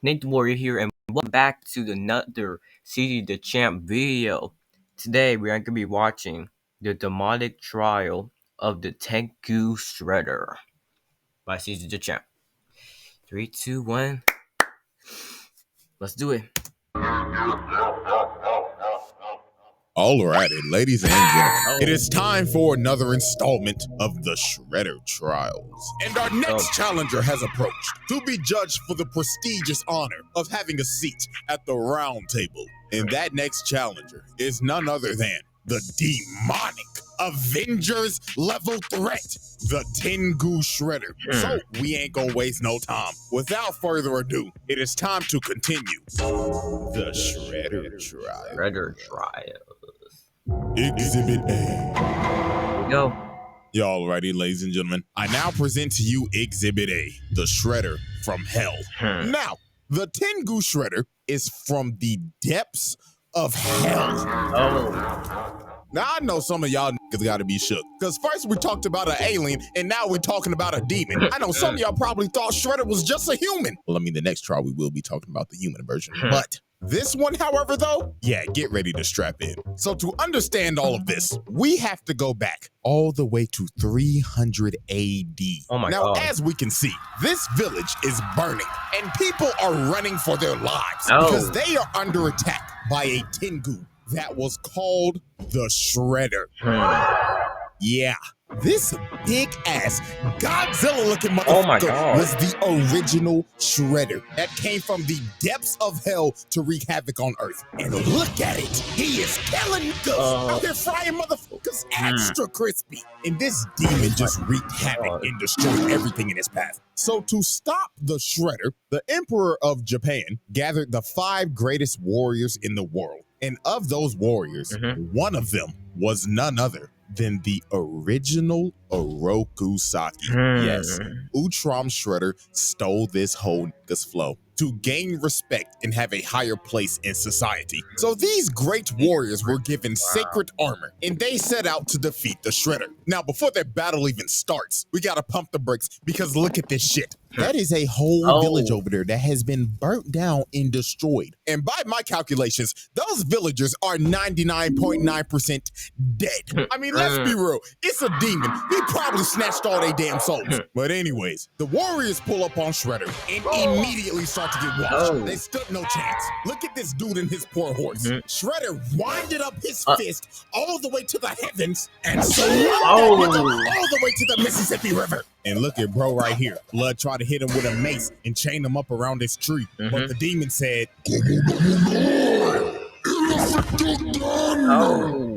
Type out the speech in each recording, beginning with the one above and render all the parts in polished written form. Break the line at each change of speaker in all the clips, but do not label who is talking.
Nate the Warrior here, and welcome back to another CD Dachamp video. Today we are going to be watching the demonic trial of the Tengu Shredder by CD Dachamp. 3, 2, 1. Let's do it.
Alrighty, ladies and gentlemen, it is time for another installment of the Shredder Trials. And our next challenger has approached to be judged for the prestigious honor of having a seat at the round table. And that next challenger is none other than the demonic Avengers level threat, the Tengu Shredder. So we ain't gonna waste no time. Without further ado, it is time to continue the Shredder Trial.
Shredder Trial.
Exhibit A.
Here we go.
Y'all ready, ladies and gentlemen? I now present to you Exhibit A, the Shredder from Hell. Now, the Tengu Shredder is from the depths of hell. Now, I know some of y'all niggas gotta be shook, because first we talked about an alien, and now we're talking about a demon. I know some of y'all probably thought Shredder was just a human. Well, I mean, the next trial we will be talking about the human version. But this one, however, though, yeah, get ready to strap in. So to understand all of this, we have to go back all the way to 300 AD.
Oh my
now,
God.
as we can see, this village is burning, and people are running for their lives because they are under attack by a Tengu that was called the Shredder. Yeah, this big-ass Godzilla-looking motherfucker was the original Shredder that came from the depths of hell to wreak havoc on Earth. And look at it, he is killing niggas out here frying motherfuckers extra crispy. And this demon just wreaked havoc and destroyed everything in his path. So to stop the Shredder, the Emperor of Japan gathered the 5 greatest warriors in the world. And of those warriors, one of them was none other than the original Oroku Saki. Yes, Utram Shredder stole this whole nigga's flow to gain respect and have a higher place in society. So these great warriors were given sacred armor, and they set out to defeat the Shredder. Now, before that battle even starts, we gotta pump the brakes, because look at this shit. That is a whole village over there that has been burnt down and destroyed. And by my calculations, those villagers are 99.9% dead. I mean, let's be real. It's a demon. He probably snatched all their damn souls. But anyways, the warriors pull up on Shredder and immediately start to get washed. They stood no chance. Look at this dude and his poor horse. Shredder winded up his fist all the way to the heavens and slammed all the way to the Mississippi River. And look at bro right here. Blood tried to hit him with a mace and chain him up around his tree. But the demon said,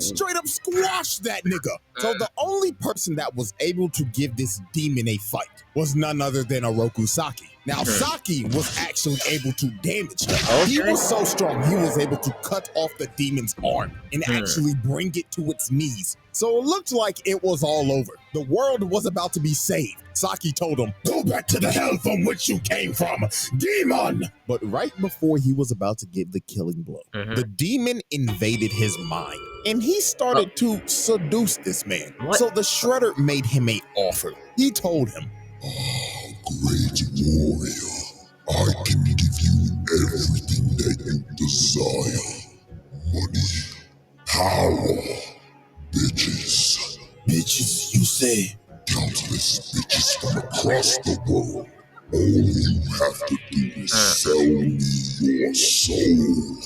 straight up squashed that nigga. So the only person that was able to give this demon a fight was none other than Oroku Saki. Now, Saki was actually able to damage him. He was so strong, he was able to cut off the demon's arm and actually bring it to its knees. So it looked like it was all over. The world was about to be saved. Saki told him, "Go back to the hell from which you came from, demon!" But right before he was about to give the killing blow, the demon invaded his mind, and he started to seduce this man. So the Shredder made him an offer. He told him, "Great warrior, I can give you everything that you desire. Money, power, bitches." Bitches, you say? Countless bitches from across the world. All you have to do is sell me your soul.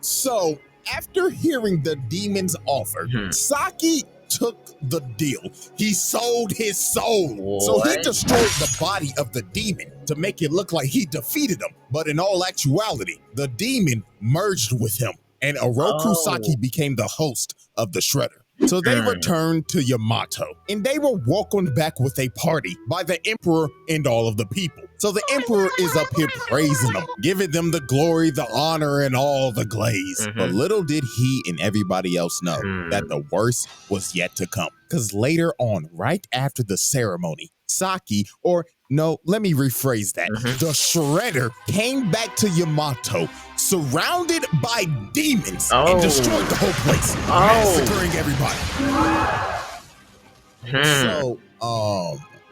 So, after hearing the demon's offer, Saki took the deal. He sold his soul. So he destroyed the body of the demon to make it look like he defeated him. But in all actuality, the demon merged with him, and Oroku Saki became the host of the Shredder. So they returned to Yamato, and they were welcomed back with a party by the Emperor and all of the people. So the Emperor is up here praising them, giving them the glory, the honor, and all the glaze. But little did he and everybody else know that the worst was yet to come. Because later on, right after the ceremony, Saki, or no, let me rephrase that. The Shredder came back to Yamato, surrounded by demons, and destroyed the whole place, massacring everybody. So,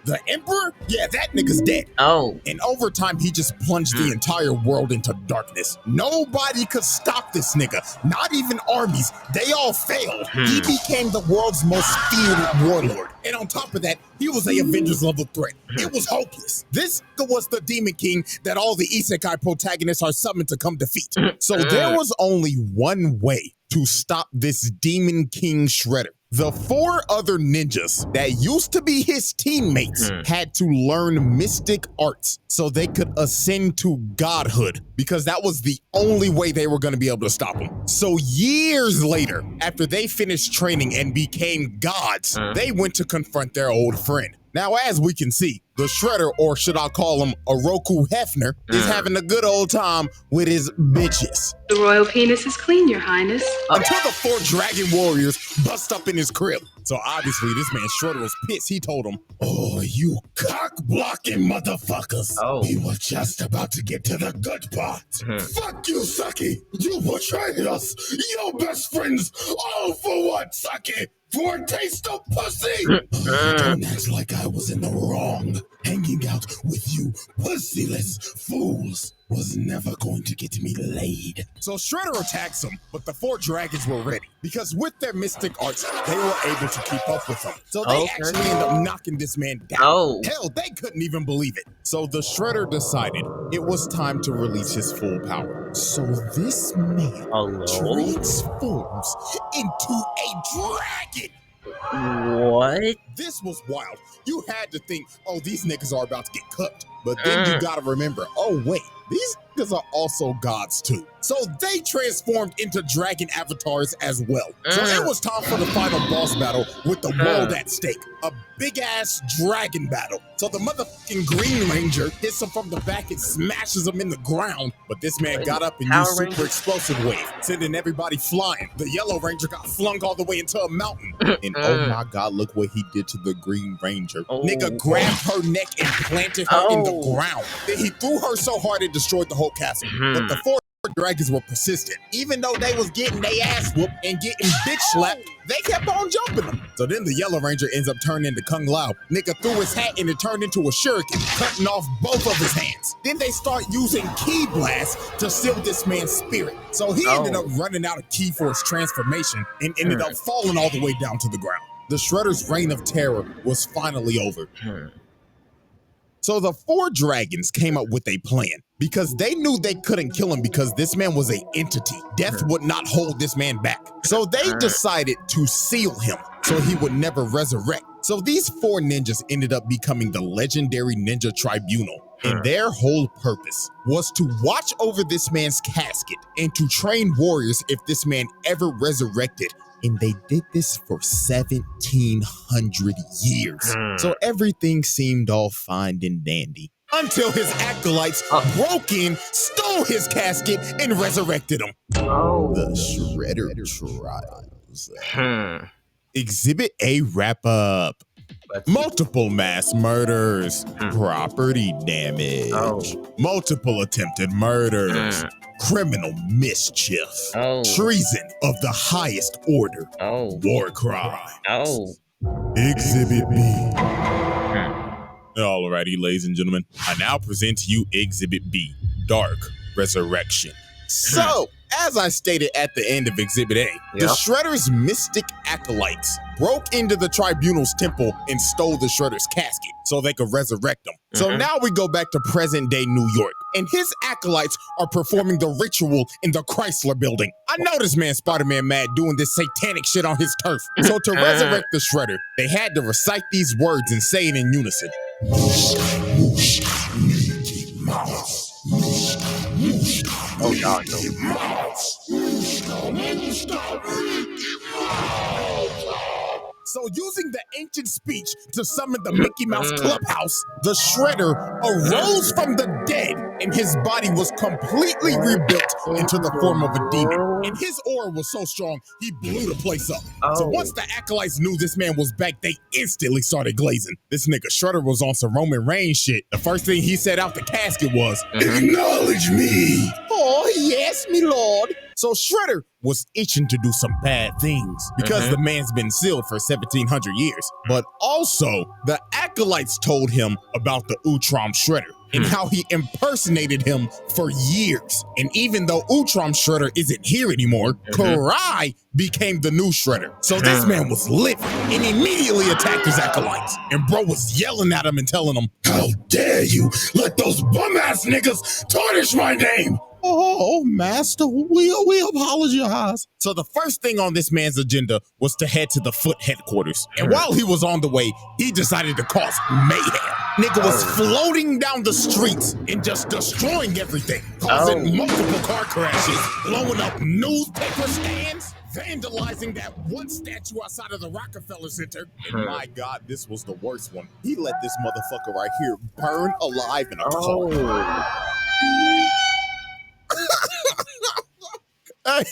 The Emperor? Yeah, that nigga's dead.
Oh.
And over time, he just plunged the entire world into darkness. Nobody could stop this nigga. Not even armies. They all failed. He became the world's most feared warlord. And on top of that, he was a Avengers level threat. It was hopeless. This was the Demon King that all the isekai protagonists are summoned to come defeat. So there was only one way to stop this Demon King Shredder. The 4 other ninjas that used to be his teammates had to learn mystic arts so they could ascend to godhood, because that was the only way they were going to be able to stop him. So years later, after they finished training and became gods, they went to confront their old friend. Now, as we can see, the Shredder, or should I call him Oroku Hefner, is having a good old time with his bitches.
The royal penis is clean, your highness.
Until the 4 dragon warriors bust up in his crib. So obviously this man Shredder was pissed. He told him, "Oh, you cock-blocking motherfuckers. We were just about to get to the good part. Fuck you, Saki. You betrayed us. Your best friends. All for what, Saki? For a taste of pussy? Don't act like I was in the wrong. Hanging out with you pussyless fools was never going to get me laid." So Shredder attacks him, but the 4 dragons were ready, because with their mystic arts, they were able to keep up with him. So they actually end up knocking this man down. Hell, they couldn't even believe it. So the Shredder decided it was time to release his full power. So this man transforms into a dragon.
What?
This was wild. You had to think, oh, these niggas are about to get cooked. But then you gotta remember, oh wait, these niggas are also gods too. So they transformed into dragon avatars as well. So it was time for the final boss battle with the world at stake. A big ass dragon battle. So the motherfucking Green Ranger hits him from the back and smashes him in the ground. But this man got up and used super explosive wave, sending everybody flying. The Yellow Ranger got flung all the way into a mountain. And oh my God, look what he did to the Green Ranger. Nigga grabbed her neck and planted her in the ground. Then he threw her so hard it destroyed the whole castle. But the 4 dragons were persistent. Even though they was getting their ass whooped and getting bitch slapped, they kept on jumping them. So then the Yellow Ranger ends up turning into Kung Lao. Nigga threw his hat and it turned into a shuriken, cutting off both of his hands. Then they start using Ki Blast to seal this man's spirit. So he ended up running out of ki for his transformation and ended up falling all the way down to the ground. The Shredder's reign of terror was finally over. So the 4 dragons came up with a plan, because they knew they couldn't kill him because this man was an entity. Death would not hold this man back. So they decided to seal him so he would never resurrect. So these 4 ninjas ended up becoming the legendary Ninja Tribunal. And their whole purpose was to watch over this man's casket and to train warriors if this man ever resurrected. And they did this for 1,700 years. So everything seemed all fine and dandy. Until his acolytes broke in, stole his casket, and resurrected him. The Shredder Trials. Exhibit A wrap-up. Multiple mass murders, property damage, multiple attempted murders, criminal mischief, treason of the highest order, war crimes. Exhibit B. Alrighty, ladies and gentlemen, I now present to you Exhibit B, Dark Resurrection. So, as I stated at the end of Exhibit A, the Shredder's mystic acolytes broke into the Tribunal's temple and stole the Shredder's casket so they could resurrect him. So now we go back to present-day New York, and his acolytes are performing the ritual in the Chrysler Building. I know this man Spider-Man mad doing this satanic shit on his turf. So to resurrect the Shredder, they had to recite these words and say it in unison.
Oh God,
So using the ancient speech to summon the Mickey Mouse Clubhouse, the Shredder arose from the dead and his body was completely rebuilt into the form of a demon. And his aura was so strong, he blew the place up. So once the acolytes knew this man was back, they instantly started glazing. This nigga Shredder was on some Roman Reigns shit. The first thing he said out the casket was, "Acknowledge me." "Oh, yes, me lord." So Shredder was itching to do some bad things because the man's been sealed for 1,700 years. But also, the acolytes told him about the Dachamp Shredder and how he impersonated him for years. And even though Dachamp Shredder isn't here anymore, Karai became the new Shredder. So this man was livid and immediately attacked his acolytes. And bro was yelling at him and telling him, "How dare you let those bum-ass niggas tarnish my name?" Oh, master, we apologize. So the first thing on this man's agenda was to head to the Foot headquarters. And while he was on the way, he decided to cause mayhem. Nigga was floating down the streets and just destroying everything, causing multiple car crashes, blowing up newspaper stands, vandalizing that one statue outside of the Rockefeller Center. And my God, this was the worst one. He let this motherfucker right here burn alive in a car. Hey,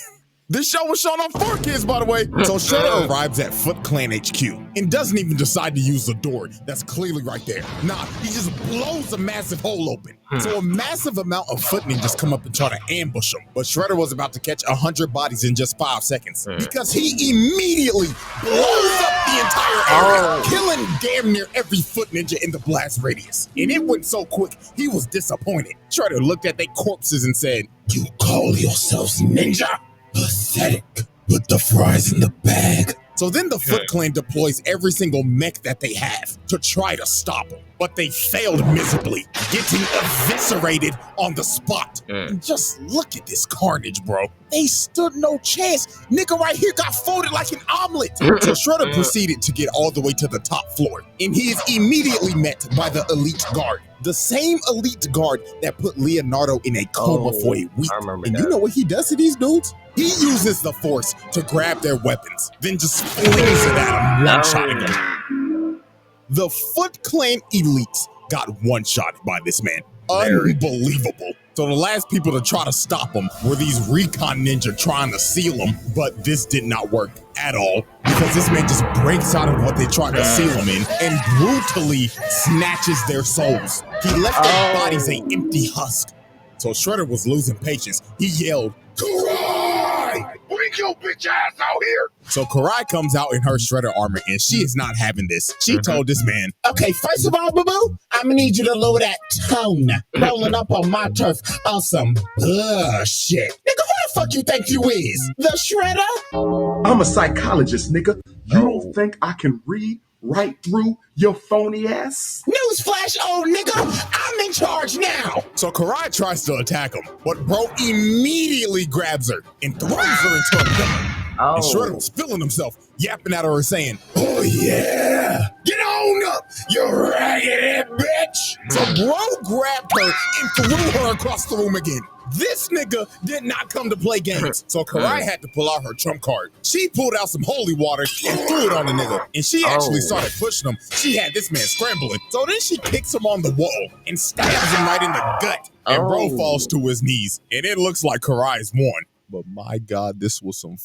this show was shown on 4Kids, by the way. So Shredder arrives at Foot Clan HQ and doesn't even decide to use the door that's clearly right there. Nah, he just blows a massive hole open. So a massive amount of Foot ninjas come up and try to ambush him. But Shredder was about to catch 100 bodies in just 5 seconds because he immediately blows up the entire area, killing damn near every Foot ninja in the blast radius. And it went so quick, he was disappointed. Shredder looked at their corpses and said, "You call yourselves ninja? Pathetic. Put the fries in the bag." So then the Foot Clan deploys every single mech that they have to try to stop him. But they failed miserably, getting eviscerated on the spot. And just look at this carnage, bro. They stood no chance. Nigga right here got folded like an omelet. So Shredder proceeded to get all the way to the top floor. And he is immediately met by the elite guard. The same elite guard that put Leonardo in a coma for a week. And you know what he does to these dudes? He uses the force to grab their weapons, then just flings it at them, one-shotting them. The Foot Clan elites got one-shot by this man. Unbelievable. So the last people to try to stop him were these recon ninja trying to seal him, but this did not work at all because this man just breaks out of what they tried to seal him in and brutally snatches their souls. He left their bodies an empty husk. So Shredder was losing patience. He yelled, "Karai! Bring your bitch ass out here!" So Karai comes out in her Shredder armor and she is not having this. She told this man, "Okay, first of all, boo-boo, I'm gonna need you to lower that tone. Rolling up on my turf on some bullshit. Nigga, who the fuck you think you is? The Shredder?"
I'm a psychologist, nigga. You don't think I can read right through your phony ass?
Newsflash, old nigga, I'm in charge now. So Karai tries to attack him, but bro immediately grabs her and throws her into a pillar. And Shredder was feeling himself, yapping at her and saying, "Oh yeah, get on up, you raggedy bitch." So bro grabbed her and threw her across the room again. This nigga did not come to play games. So Karai had to pull out her trump card. She pulled out some holy water and threw it on the nigga. And she actually started pushing him. She had this man scrambling. So then she kicks him on the wall and stabs him right in the gut. And bro falls to his knees. And it looks like Karai's won. But my God, this was some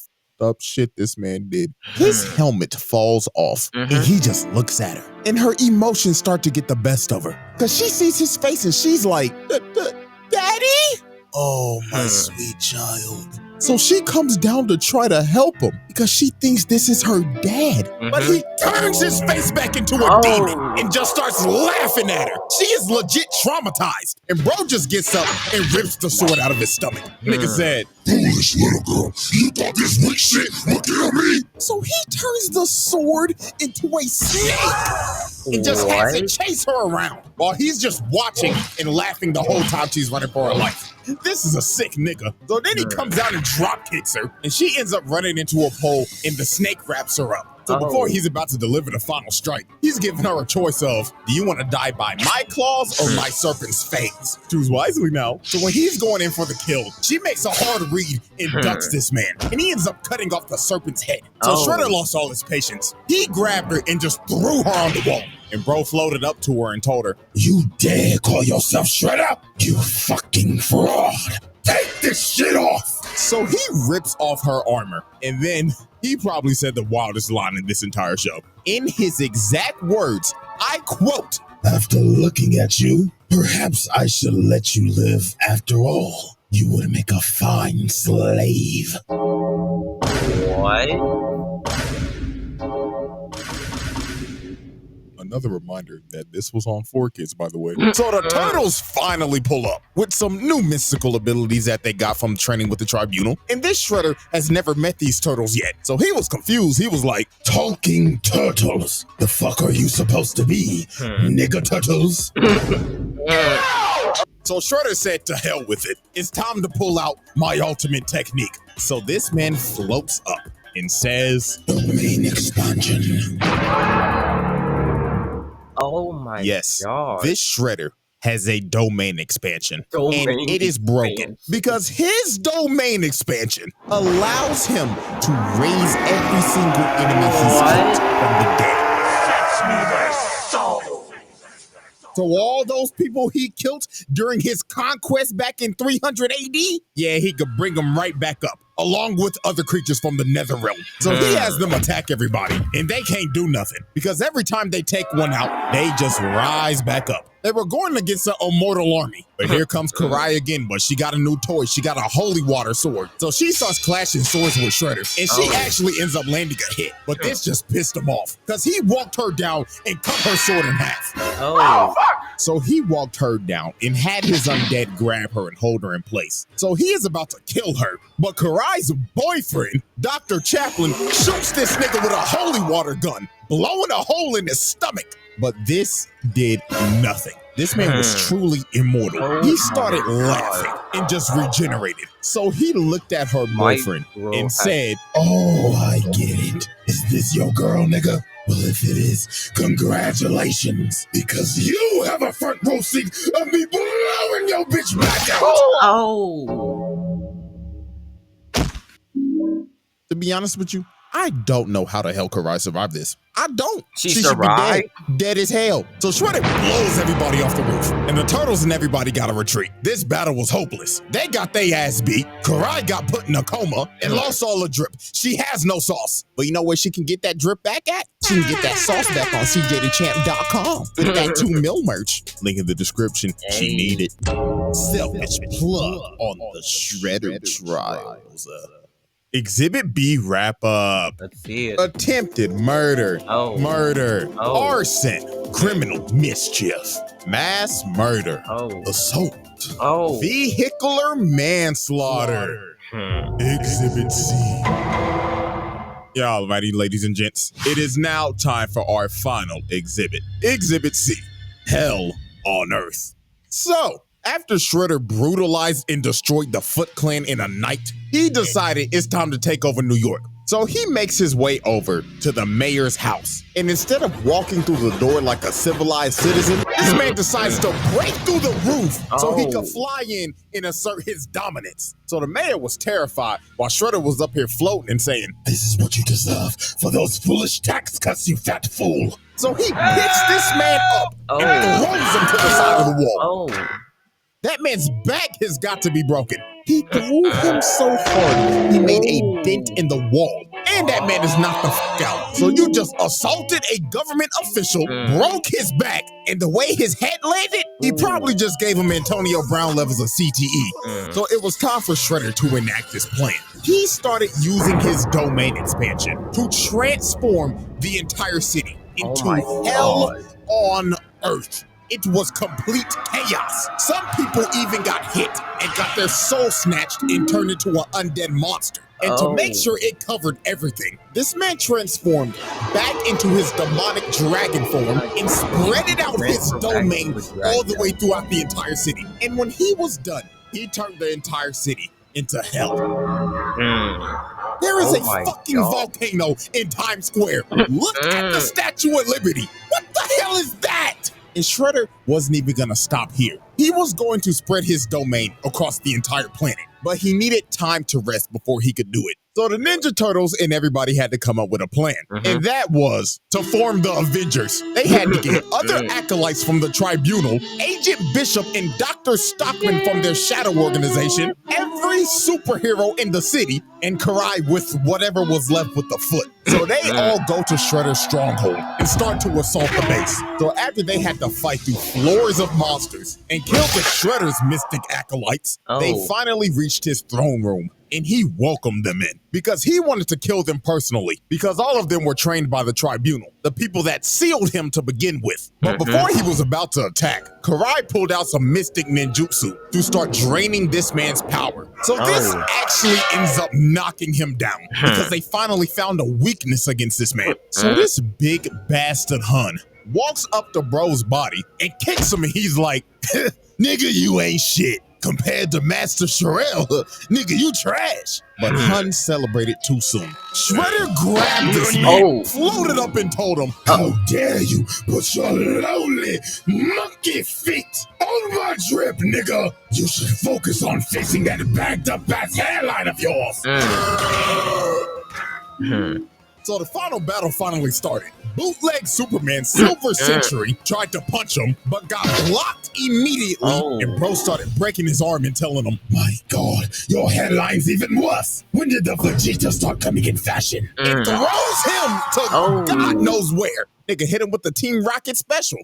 up shit this man did. His helmet falls off and he just looks at her. And her emotions start to get the best of her. Because she sees his face and she's like, "Daddy? Oh, my sweet child." So she comes down to try to help him because she thinks this is her dad. But he turns his face back into a demon and just starts laughing at her. She is legit traumatized. And bro just gets up and rips the sword out of his stomach. Nigga said, "Foolish little girl, you thought this weak shit would kill me?" So he turns the sword into a snake and just has it chase her around while he's just watching and laughing the whole time she's running for her life. This is a sick nigga. So then he comes out and drop kicks her, and she ends up running into a pole, and the snake wraps her up. So before he's about to deliver the final strike, he's giving her a choice of, do you want to die by my claws or my serpent's fangs? Choose wisely now. So when he's going in for the kill, she makes a hard read and ducks this man, and he ends up cutting off the serpent's head. So Shredder lost all his patience. He grabbed her and just threw her on the wall. And bro floated up to her and told her, "You dare call yourself Shredder? You fucking fraud. Take this shit off." So he rips off her armor, and then he probably said the wildest line in this entire show. In his exact words, I quote, "After looking at you, perhaps I should let you live after all." You would make a fine slave.
What?
Another reminder that this was on 4Kids, by the way. So the turtles finally pull up with some new mystical abilities that they got from training with the tribunal. And this Shredder has never met these turtles yet. So he was confused. He was like, talking turtles. The fuck are you supposed to be? Nigga turtles? So Shredder said, to hell with it. It's time to pull out my ultimate technique. So this man floats up and says, domain expansion.
Oh my god.
This Shredder has a domain expansion. And it is broken because his domain expansion allows him to raise every single enemy he's killed from the dead. So all those people he killed during his conquest back in 300 AD, yeah, he could bring them right back up, along with other creatures from the nether realm. So he has them attack everybody, and they can't do nothing, because every time they take one out, they just rise back up. They were going against an immortal army, but here comes Karai again, but she got a new toy. She got a holy water sword. So she starts clashing swords with Shredder, and she actually ends up landing a hit. But this just pissed him off, because he walked her down and cut her sword in half. So he walked her down and had his undead grab her and hold her in place. So he is about to kill her, but Karai's boyfriend, Dr. Chaplin, shoots this nigga with a holy water gun, blowing a hole in his stomach. But this did nothing. This man was truly immortal. He started laughing and just regenerated. So he looked at her boyfriend and said, oh, I get it. Is this your girl, nigga? Well, if it is, congratulations, because you have a front row seat of me blowing your bitch back out. To be honest with you, I don't know how the hell Karai survived this. I don't. She should be dead as hell. So Shredder blows everybody off the roof, and the turtles and everybody got to retreat. This battle was hopeless. They got their ass beat. Karai got put in a coma and lost all the drip. She has no sauce. But you know where she can get that drip back at? She can get that sauce back on cjdachamp.com with that 2 mil merch. Link in the description. She needed. Selfish plug on the Shredder trials. Exhibit B wrap up.
Let's see it.
Attempted murder, murder, arson, criminal mischief, mass murder, assault, vehicular manslaughter. Exhibit C. Yeah, alrighty, ladies and gents. It is now time for our final exhibit. Exhibit C. Hell on Earth. So, after Shredder brutalized and destroyed the Foot Clan in a night, he decided it's time to take over New York. So he makes his way over to the mayor's house. And instead of walking through the door like a civilized citizen, this man decides to break through the roof so he could fly in and assert his dominance. So the mayor was terrified while Shredder was up here floating and saying, this is what you deserve for those foolish tax cuts, you fat fool. So he picks this man up and throws him to the side of the wall. That man's back has got to be broken. He threw him so hard, he made a dent in the wall. And that man is knocked the fuck out. So you just assaulted a government official, broke his back, and the way his head landed, he probably just gave him Antonio Brown levels of CTE. So it was time for Shredder to enact this plan. He started using his domain expansion to transform the entire city into hell on Earth. It was complete chaos. Some people even got hit and got their soul snatched and turned into an undead monster. And to make sure it covered everything, this man transformed back into his demonic dragon form and spread it out his domain all the way throughout the entire city. And when he was done, he turned the entire city into hell. There is a fucking volcano in Times Square. Look at the Statue of Liberty. What the hell is that? And Shredder wasn't even gonna stop here. He was going to spread his domain across the entire planet, but he needed time to rest before he could do it. So the Ninja Turtles and everybody had to come up with a plan. And that was to form the Avengers. They had to get other acolytes from the Tribunal, Agent Bishop and Dr. Stockman from their shadow organization, every every superhero in the city and Karai with whatever was left with the foot. So they all go to Shredder's stronghold and start to assault the base. So after they had to fight through floors of monsters and kill the Shredder's mystic acolytes, they finally reached his throne room. And he welcomed them in because he wanted to kill them personally because all of them were trained by the tribunal, the people that sealed him to begin with. But before he was about to attack, Karai pulled out some mystic ninjutsu to start draining this man's power. So this actually ends up knocking him down because they finally found a weakness against this man. So this big bastard Hun walks up to bro's body and kicks him and he's like, nigga, you ain't shit. Compared to Master Sherelle, nigga, you trash. But Hun celebrated too soon. Shredder grabbed this man, floated up and told him, how dare you put your lonely monkey feet on my drip, nigga. You should focus on fixing that bagged up ass hairline of yours. So the final battle finally started. Bootleg Superman Silver Century tried to punch him, but got blocked immediately. And bro started breaking his arm and telling him, my God, your hairline's even worse. When did the Vegeta start coming in fashion? It throws him to God knows where. Nigga hit him with the Team Rocket special.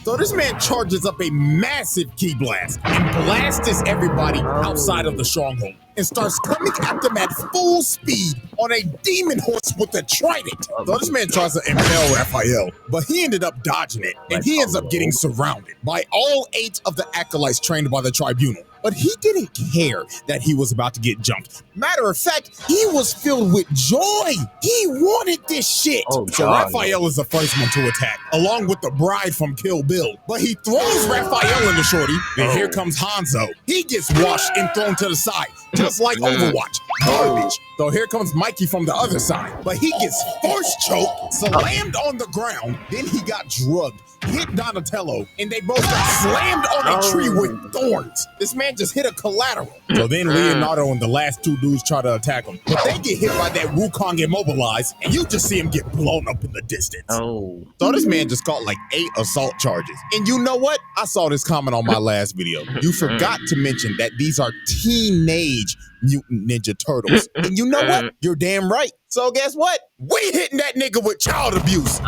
So this man charges up a massive ki blast and blasts everybody outside of the stronghold and starts coming at them at full speed on a demon horse with a trident. So this man tries to impale Raphael, but he ended up dodging it, and he ends up getting surrounded by all 8 of the acolytes trained by the tribunal. But he didn't care that he was about to get jumped. Matter of fact, he was filled with joy. He wanted this shit. So Raphael is the first one to attack, along with the bride from Kill Bill. But he throws Raphael in the shorty, and here comes Hanzo. He gets washed and thrown to the side, just like Overwatch. Garbage. So here comes Mikey from the other side, but he gets force choked, slammed on the ground, then he got drugged, hit Donatello, and they both got slammed on a tree with thorns. This man just hit a collateral. So then Leonardo and the last 2 dudes try to attack him, but they get hit by that Wukong immobilized, and you just see him get blown up in the distance. So this man just caught like 8 assault charges. And you know what? I saw this comment on my last video. You forgot to mention that these are teenage Mutant Ninja Turtles. And you know what? You're damn right. So guess what? We hitting that nigga with child abuse.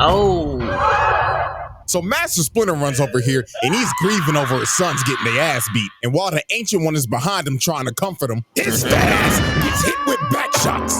So Master Splinter runs over here, and he's grieving over his sons getting their ass beat. And while the Ancient One is behind him trying to comfort him, his fat ass gets hit with back shots.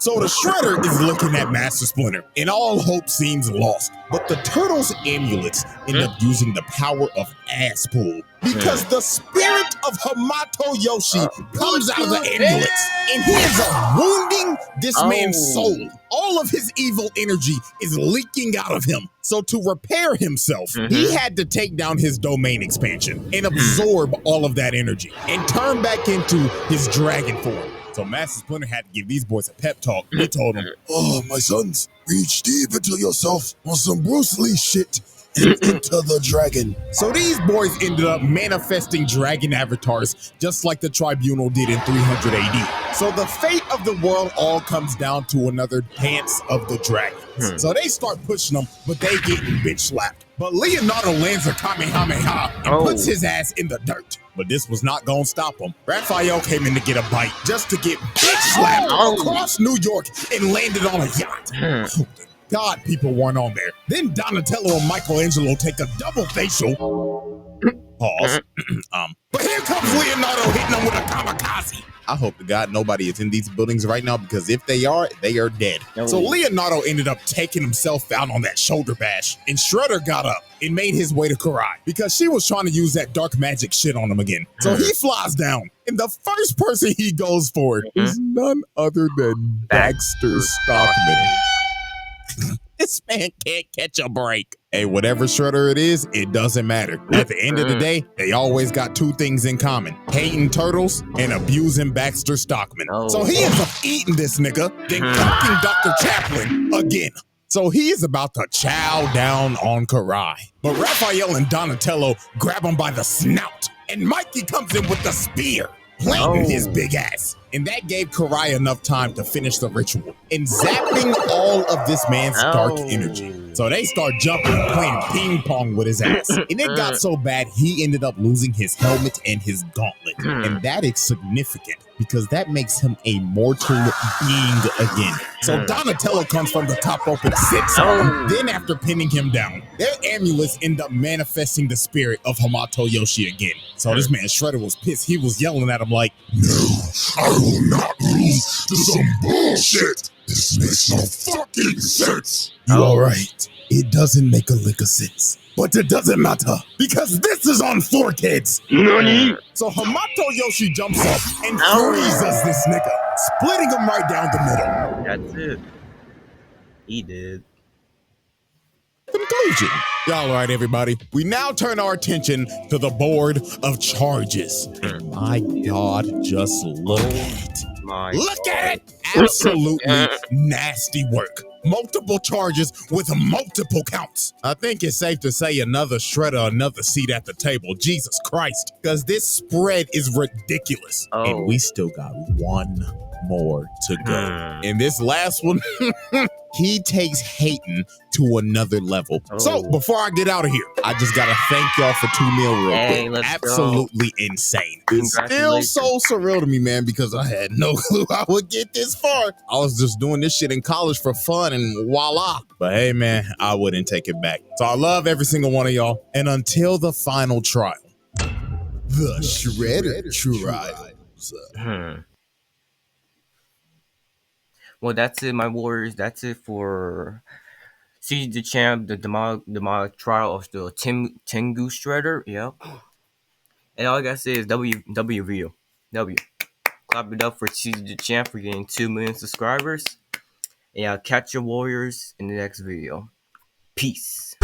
So the Shredder is looking at Master Splinter, and all hope seems lost. But the Turtles' amulets end up using the power of ass pull, because the spirit of Hamato Yoshi comes out of the amulets, and he ends up wounding this man's soul. All of his evil energy is leaking out of him. So to repair himself, he had to take down his domain expansion and absorb all of that energy and turn back into his dragon form. So Master Splinter had to give these boys a pep talk. He told them, oh, my sons, reach deep into yourself on some Bruce Lee shit and into the dragon. So these boys ended up manifesting dragon avatars just like the Tribunal did in 300 AD. So the fate of the world all comes down to another dance of the dragons. So they start pushing them, but they getting bitch slapped. But Leonardo lands a Kamehameha and puts his ass in the dirt. But this was not gonna stop him. Raphael came in to get a bite just to get bitch slapped across New York and landed on a yacht. God, people weren't on there. Then Donatello and Michelangelo take a double facial. Pause. But here comes Leonardo hitting them with a kamikaze. I hope to God nobody is in these buildings right now, because if they are dead. So Leonardo ended up taking himself out on that shoulder bash, and Shredder got up and made his way to Karai because she was trying to use that dark magic shit on him again. So he flies down, and the first person he goes for is none other than Baxter Stockman. This man can't catch a break. Hey, whatever Shredder it is, it doesn't matter. At the end of the day, they always got 2 things in common: hating turtles and abusing Baxter Stockman. So he ends up eating this nigga, then cocking Dr. Chaplin again. So he is about to chow down on Karai. But Raphael and Donatello grab him by the snout, and Mikey comes in with the spear, planting his big ass. And that gave Karai enough time to finish the ritual and zapping all of this man's dark energy. So they start jumping and playing ping pong with his ass. And it got so bad, he ended up losing his helmet and his gauntlet. And that is significant because that makes him a mortal being again. So Donatello comes from the top rope and sits on him. Then after pinning him down, their amulets end up manifesting the spirit of Hamato Yoshi again. So this man Shredder was pissed. He was yelling at him like,
No, I will not lose to some bullshit. This makes no fucking sense.
You alright? It doesn't make a lick of sense. But it doesn't matter, because this is on 4Kids.
Nani?
So Hamato Yoshi jumps up and freezes this nigga, splitting him right down the middle.
That's it. He did.
Conclusion. Y'all alright, everybody? We now turn our attention to the board of charges. And my God, just look at it. Look at it! Absolutely nasty work. Multiple charges with multiple counts. I think it's safe to say another Shredder, another seat at the table. Jesus Christ. Because this spread is ridiculous. And we still got one more to go. And this last one, he takes hating to another level. So before I get out of here, I just gotta thank y'all for 2 mil real quick. Absolutely insane. It's still so surreal to me, man, because I had no clue I would get this far. I was just doing this shit in college for fun and voila. But hey, man, I wouldn't take it back. So I love every single one of y'all. And until the final trial, the Shredder trials.
Well, that's it, my warriors. That's it for CG Dachamp, the demonic trial of the Tengu Shredder. Yep. And all I gotta say is W. Clap it up for CG Dachamp for getting 2 million subscribers. And I'll catch your warriors in the next video. Peace.